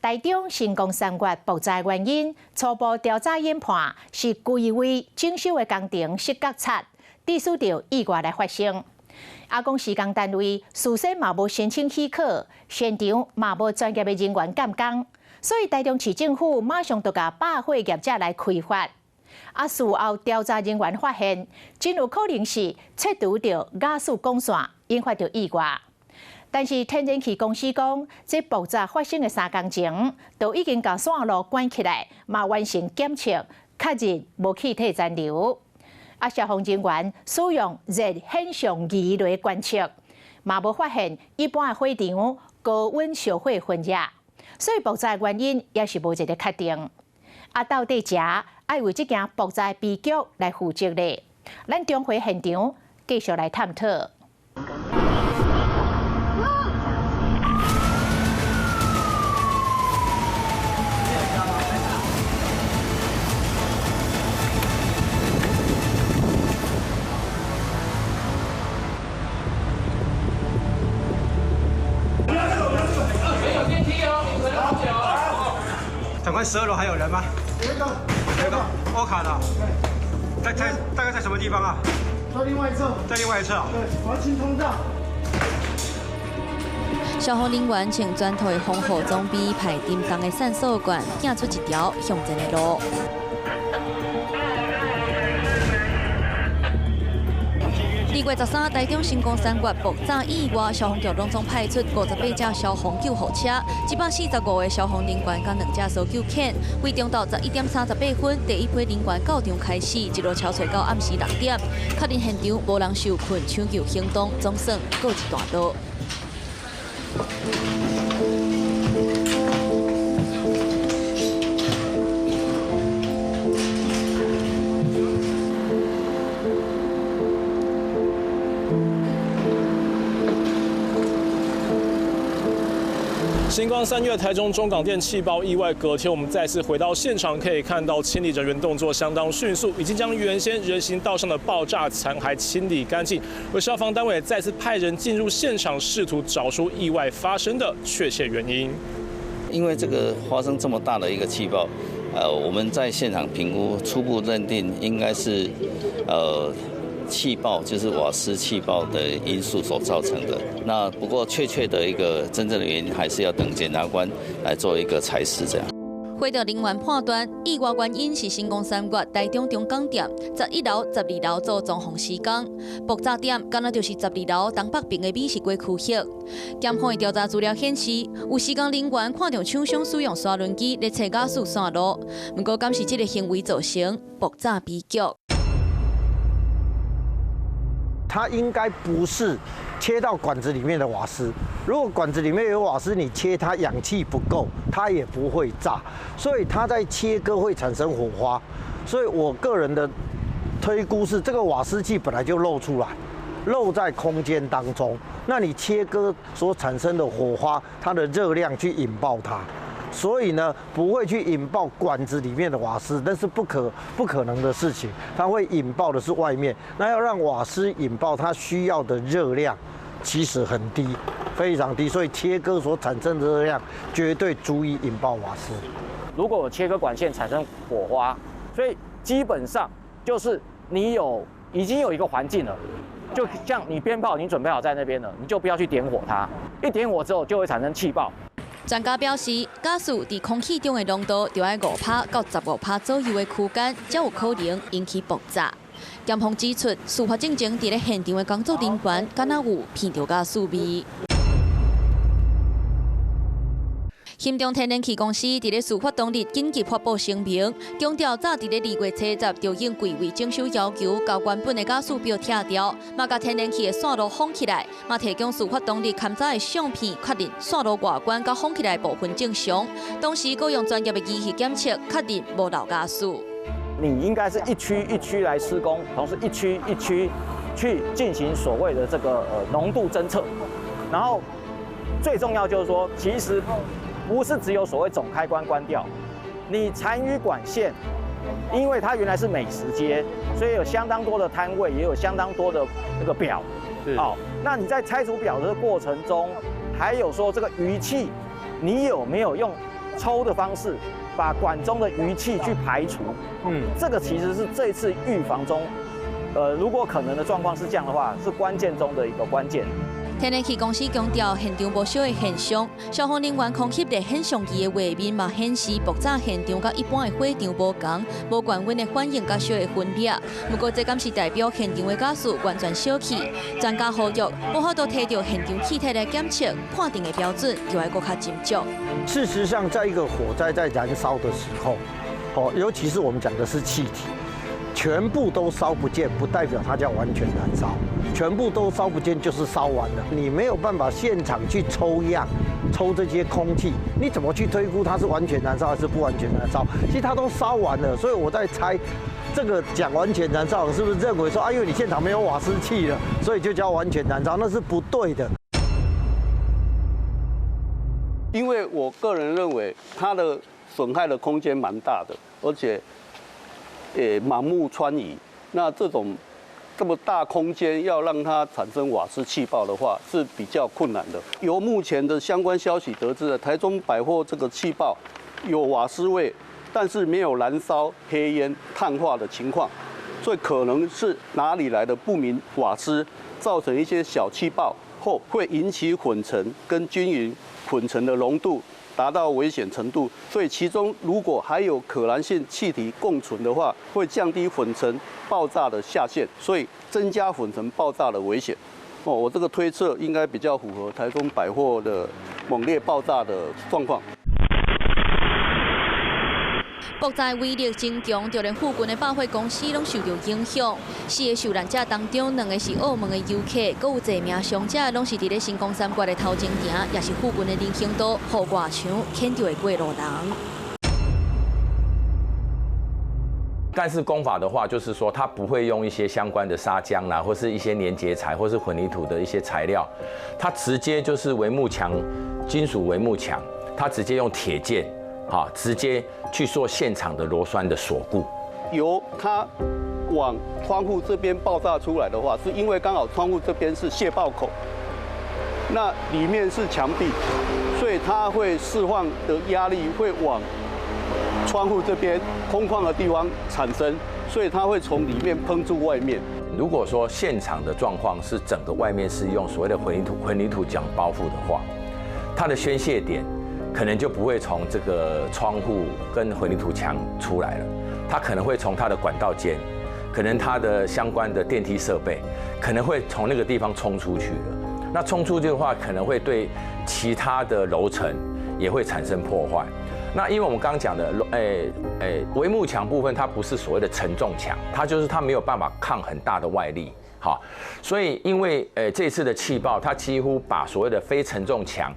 台中成功山岳爆炸原因，初步调查研判是规位整修的工程失角擦，致使到意外来发生。讲施工单位事先嘛无申请许可，现场嘛无专业的人员监工，所以台中市政府马上就甲百货业者来开发。事后调查人员发现，真有可能是切除到瓦斯管线，引发到意外。但是天然气公司讲，这爆炸发生的3天前，都已经将线路关起来，嘛完成检测，确认无气体残留。消防人员使用热显像仪来观测，嘛无发现一般的火场高温烧火焚热，所以爆炸原因也是无一个确定。到底谁爱为这件爆炸悲剧来负责呢？咱中回现场继续来探讨。长官，12楼还有人吗？有一个欧卡的。大概在什么地方啊？在另外一侧。在另外一侧。对，我要清通道。消防人员请全台防护装备派电动的散扫管，行出一条向前的路。2月13日，台中成功山岳爆炸意外，消防局拢总派出58架消防救护车，145个消防人员甲2架搜救犬。为中到11点38分，第一批人员到场开始，一路超找到暗时6点，确认现场无人受困，抢救行动总算告一段落。星光3月台中中港店气爆意外，隔天我们再次回到现场，可以看到清理人员动作相当迅速，已经将原先人行道上的爆炸残骸清理干净。而消防单位再次派人进入现场，试图找出意外发生的确切原因。因为这个发生这么大的一个气爆，我们在现场评估，初步认定应该是气爆就是瓦斯气爆的因素所造成的。那不过确切的一个真正的原因，还是要等检察官来做一个裁示这样。会调人员判断，意外原因是成功山岳台中中港店11楼、12楼做装潢施工，爆炸点敢若就是12楼东北边的美食街区域。检方的调查资料显示，有施工人员看到厂商使用砂轮机来切瓦斯线路，不过敢是这个行为造成爆炸悲剧。它应该不是切到管子里面的瓦斯，如果管子里面有瓦斯，你切它氧气不够，它也不会炸，所以它在切割会产生火花。所以我个人的推估是，这个瓦斯气本来就漏出来，漏在空间当中，那你切割所产生的火花，它的热量去引爆它。所以呢，不会去引爆管子里面的瓦斯，那是不可能的事情。它会引爆的是外面。那要让瓦斯引爆，它需要的热量其实很低，非常低。所以切割所产生的热量绝对足以引爆瓦斯。如果有切割管线产生火花，所以基本上就是你已经有一个环境了。就像你鞭炮已经准备好在那边了，你就不要去点火它。一点火之后就会产生气爆。专家表示，假使在空气中的浓度就在5%到15%左右的区间，才有可能引起爆炸。检方指出，事发进前在现场的工作人员敢若有闻到甲趣味。新中天然气公司伫事发当日紧急发布声明，强调早伫2月70日就应贵为征收要求，将原本的假数表拆掉，嘛甲天然气的线路封起来，嘛提供事发当日勘查的相片，确认线路外观甲封起来部分正常，同时搁用专业的仪器检测，确认无漏假数。你应该是一区一区来施工，同时一区一区去进行所谓的这个浓度侦测，然后最重要就是说，其实不是只有所谓总开关关掉，你残余管线，因为它原来是美食街，所以有相当多的摊位，也有相当多的那个表。好，那你在拆除表的过程中，还有说这个余气，你有没有用抽的方式把管中的余气去排除。这个其实是这一次预防中，如果可能的状况是这样的话，是关键中的一个关键。天然气公司强调，现场无烧的现象，消防人员空翕的现象仪的画面嘛显示，爆炸现场甲一般的火场无同，无高温的反应甲烧的分裂。不过，这敢是代表现场的假使完全烧起？专家呼吁，无法度摕到现场气体来检测，判定的标准就要搁较斟酌。事实上，在一个火灾在燃烧的时候，尤其是我们讲的是气体，全部都烧不见，不代表它叫完全燃烧。全部都烧不见就是烧完了，你没有办法现场去抽样，抽这些空气，你怎么去推估它是完全燃烧还是不完全燃烧？其实它都烧完了，所以我在猜，这个讲完全燃烧是不是认为说，因为你现场没有瓦斯气了，所以就叫完全燃烧？那是不对的。因为我个人认为它的损害的空间蛮大的，而且也盲目穿移。那这么大空间要让它产生瓦斯气爆的话，是比较困难的。由目前的相关消息得知的，台中百货这个气爆有瓦斯味，但是没有燃烧、黑烟、碳化的情况，所以可能是哪里来的不明瓦斯，造成一些小气爆后会引起混成跟均匀混成的浓度达到危险程度，所以其中如果还有可燃性气体共存的话，会降低混成爆炸的下限，所以增加混成爆炸的危险。我这个推测应该比较符合台中百货的猛烈爆炸的状况。爆炸威力真强，就连附近的百货公司拢受到影响。4个受难者当中，2个是澳门的游客，阁有1名伤者，拢是伫咧新光三越的头前行，也是附近的人行道、后外墙牵着的过路人。干式工法的话，就是说它不会用一些相关的砂浆啦，或是一些粘结材，或是混凝土的一些材料，它直接就是帷幕墙、金属帷幕墙，它直接用铁件。直接去做现场的螺栓的锁固。由它往窗户这边爆炸出来的话，是因为刚好窗户这边是泄爆口，那里面是墙壁，所以它会释放的压力会往窗户这边空旷的地方产生，所以它会从里面喷出外面。如果说现场的状况是整个外面是用所谓的混凝土浆包覆的话，它的宣泄点可能就不会从这个窗户跟混凝土墙出来了，它可能会从它的管道间，可能它的相关的电梯设备，可能会从那个地方冲出去了。那冲出去的话，可能会对其他的楼层也会产生破坏。那因为我们刚刚讲的，帷幕墙部分它不是所谓的承重墙，它没有办法抗很大的外力。好，所以因为这次的气爆，它几乎把所谓的非承重墙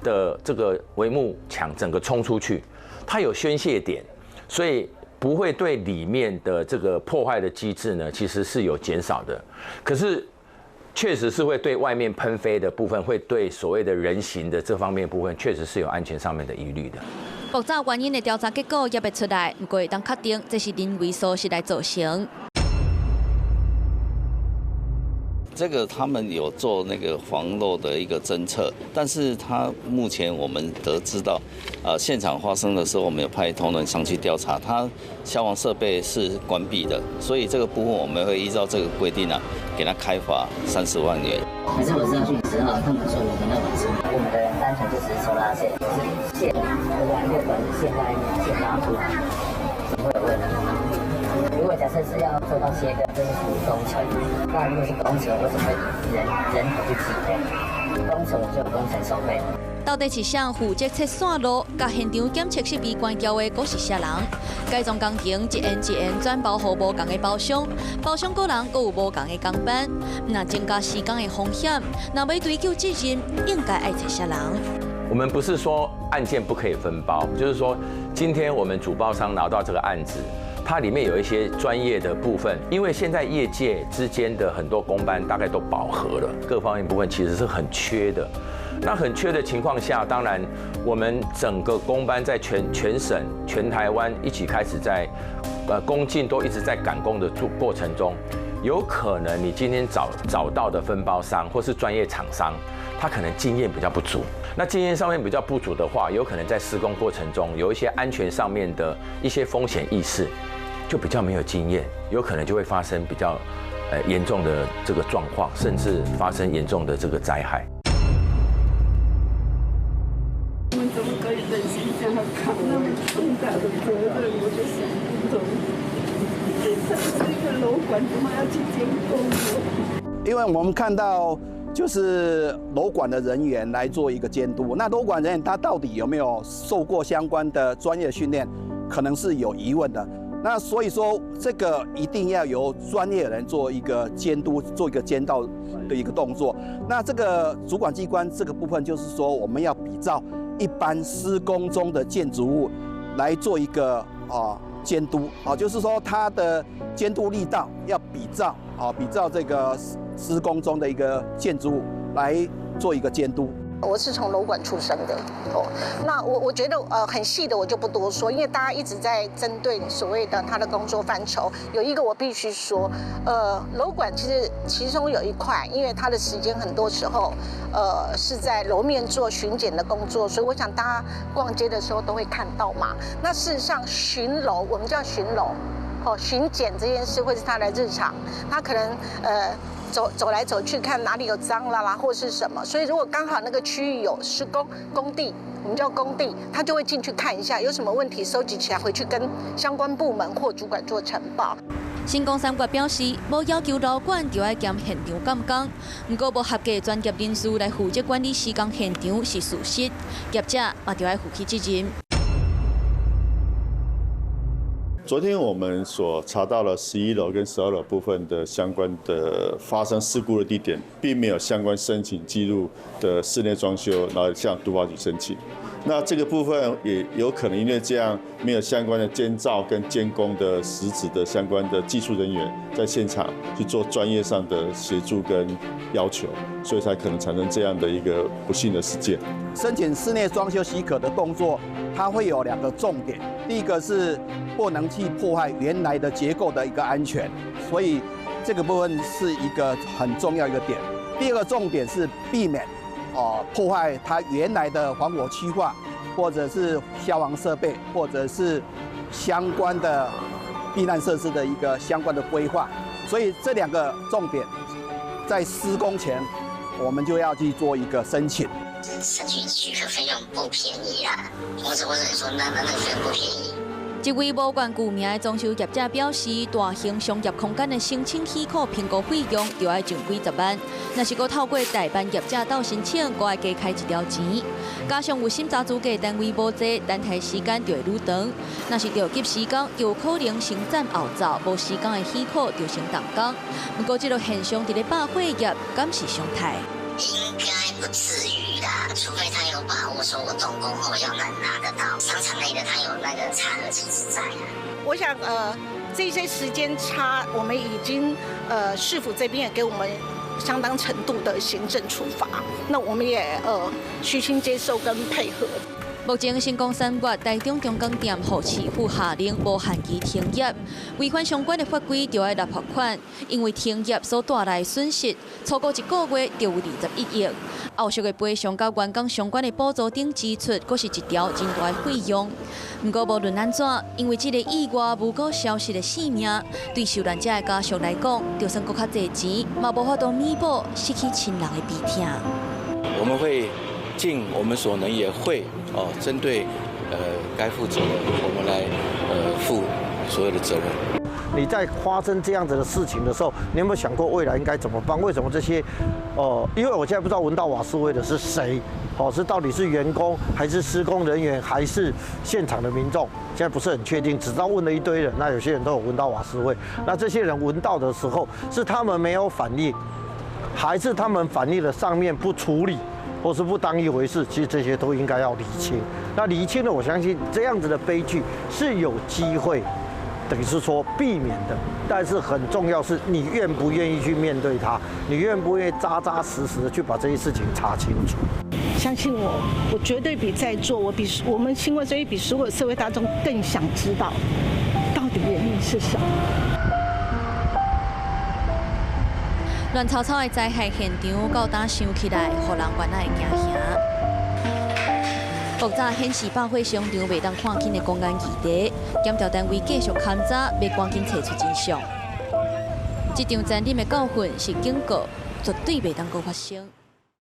的这个帷幕墙整个冲出去，它有宣泄点，所以不会对里面的这个破坏的机制呢，其实是有减少的。可是确实是会对外面喷飞的部分，会对所谓的人行的这方面部分，确实是有安全上面的疑虑的。爆炸原因的调查结果也未出来，不过当确定这是人为疏失来造成。这个他们有做那个防漏的一个侦测，但是他目前我们得知到，现场发生的时候，我们有派同仁上去调查，他消防设备是关闭的，所以这个部分我们会依照这个规定给他开罚30万元。可是我知道去10号，他们说我们那瓦斯，我们的人单纯就只是抽拉线，就是线，没有管线在线拉出来，怎么会有问题？如果假设是要做到切割，这是属于工程。那如果是工程，为什么会人头去计费？工程就有工程收费。到底是谁负责测线路、甲现场检测设备关掉的，阁是啥人？改装工程一件一件转包予无同的包商，包商个人阁有无同的工班，那增加施工的风险。那要追究责任，应该爱找啥人？我们不是说案件不可以分包，就是说今天我们主包商拿到这个案子。它里面有一些专业的部分，因为现在业界之间的很多工班大概都饱和了，各方面部分其实是很缺的。那很缺的情况下，当然我们整个工班在全省、全台湾一起开始在工进都一直在赶工的过程中，有可能你今天找到的分包商或是专业厂商，他可能经验比较不足。那经验上面比较不足的话，有可能在施工过程中有一些安全上面的一些风险意识，就比较没有经验，有可能就会发生比较严重的这个状况，甚至发生严重的这个灾害。我们怎么可以忍心这样扛那么重大的责任？我就想不通，这是一个楼管，怎么要去监工呢？因为我们看到。就是楼管的人员来做一个监督，那楼管人员他到底有没有受过相关的专业训练，可能是有疑问的。那所以说，这个一定要由专业人做一个监督，做一个监导的一个动作。那这个主管机关这个部分，就是说我们要比照一般施工中的建筑物来做一个监督就是说它的监督力道要比照这个施工中的一个建筑物来做一个监督。我是从楼管出身的那我觉得很细的我就不多说，因为大家一直在针对所谓的他的工作范畴。有一个我必须说，楼管其实其中有一块，因为他的时间很多时候是在楼面做巡检的工作，所以我想大家逛街的时候都会看到嘛。那事实上巡楼，我们叫巡楼巡检这件事会是他的日常，他可能走来走去看哪里有脏啦或是什么，所以如果刚好那个区域有施工工地，我们叫工地，他就会进去看一下，有什么问题收集起来回去跟相关部门或主管做呈报。新光三越表示，无要求楼管就要兼现场监工，不过无合格专业人士来负责管理施工现场是事实，业者嘛就要负起责任。昨天我们所查到了11楼跟12楼部分的相关的发生事故的地点，并没有相关申请记录的室内装修，然后向都发局申请。那这个部分也有可能因为这样没有相关的监造跟监工的实质的相关的技术人员在现场去做专业上的协助跟要求，所以才可能产生这样的一个不幸的事件。申请室内装修许可的动作，它会有2个重点，第一个是不能去破坏原来的结构的一个安全，所以这个部分是一个很重要一个点。第2个重点是避免破坏它原来的防火区划，或者是消防设备，或者是相关的避难设施的一个相关的规划。所以这2个重点，在施工前我们就要去做一个申请。申请许可费用不便宜啊，我只能说那个费用不便宜。一位无冠顾名的装修业者表示，大型商业空间的申请许可评估费用就要上几十万，若是搁透过代办业者到申请，搁要加开1条钱。加上有审查资格单位无济，等待时间就会愈长。若是着急施工，就有可能先暂后走，无施工的许可就先动工。不过，这个现象伫咧百货业敢是常态。应该不至于啦，除非他有把握说我动工后要拿得到，商场内的他有那个查核机制在啊。我想这些时间差，我们已经市府这边也给我们相当程度的行政处罚，那我们也虚心接受跟配合。目前新光三越台中中港店后市府下令无限期停业，违反相关的法规就要纳罚款，因为停业所带来损失，超过1个月就有21亿。后续的赔偿甲员工相关的补助等支出，阁是一条真大的费用。不过无论安怎，因为这个意外无辜消失的性命，对受难者的家属来讲，就算阁较济钱，嘛无法度弥补失去亲人的悲痛。我们会尽我们所能，也会针对该负责的，我们来负所有的责任。你在发生这样子的事情的时候，你有没有想过未来应该怎么办？为什么这些因为我现在不知道闻到瓦斯味的是谁，是到底是员工还是施工人员还是现场的民众？现在不是很确定，只知道问了一堆人，那有些人都有闻到瓦斯味。那这些人闻到的时候，是他们没有反应，还是他们反应了上面不处理？或是不当一回事，其实这些都应该要厘清。那厘清了，我相信这样子的悲剧是有机会，等于是说避免的。但是很重要是你愿不愿意去面对它，你愿不愿意扎扎实实的去把这些事情查清楚。相信我绝对比在座，我们新闻所以比所有社会大众更想知道，到底原因是什么。乱糟糟的灾害现场，到打想起来，互人原来会惊吓。复杂显示百货商场未当看见的公安议题，检调单位继续勘查，要赶紧找出真相。这场残忍的教训是警告，绝对袂当再发生。